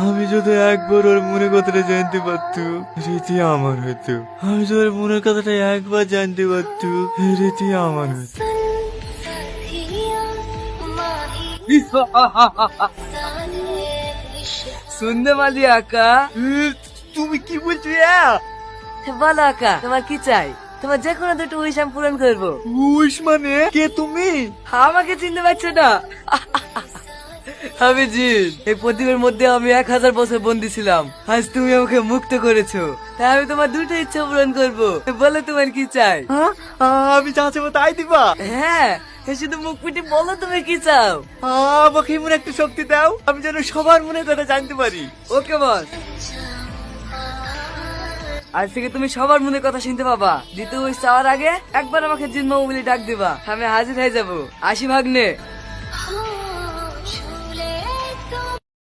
আমি যদি একবার ওর মনের কথাটা জানতে পারতো, রীতি আমার হতো। আমি যদি ওর মনের কথাটা একবার জানতে পারতো, রীতি আমার হতো। শুনতে মালি আকা? তুমি কি বলছো? বলো আকা, তোমার কি চাই? তোমার যে কোনো দুটো উইশ আমি পূরণ করবো। উইশ মানে কে তুমি? আমাকে চিনতে পারছো না? আমি জিন। এই প্রদীপের মধ্যে আমি 1000 বছর বন্দি ছিলাম। আজ তুমি আমাকে মুক্ত করেছো, তাই আমি তোমার দুটো ইচ্ছা পূরণ করবো। বলো তোমার কি চাই? আমি যা চাইবো তাই দিবা? হ্যাঁ, শুধু মুখ ফুটে বলো তুমি কি চাও। আমাকে এমন একটা শক্তি দাও, আমি যেন সবার মনের কথা জানতে পারি। ওকে বস, আজ থেকে তুমি সবার মনের কথা শুনতে পাবা। দ্বিতীয় উইশ চাওয়ার আগে একবার আমাকে জিন মামু বলে ডাক দিবা, আমি হাজির হয়ে যাবো। আসি ভাগ্নে।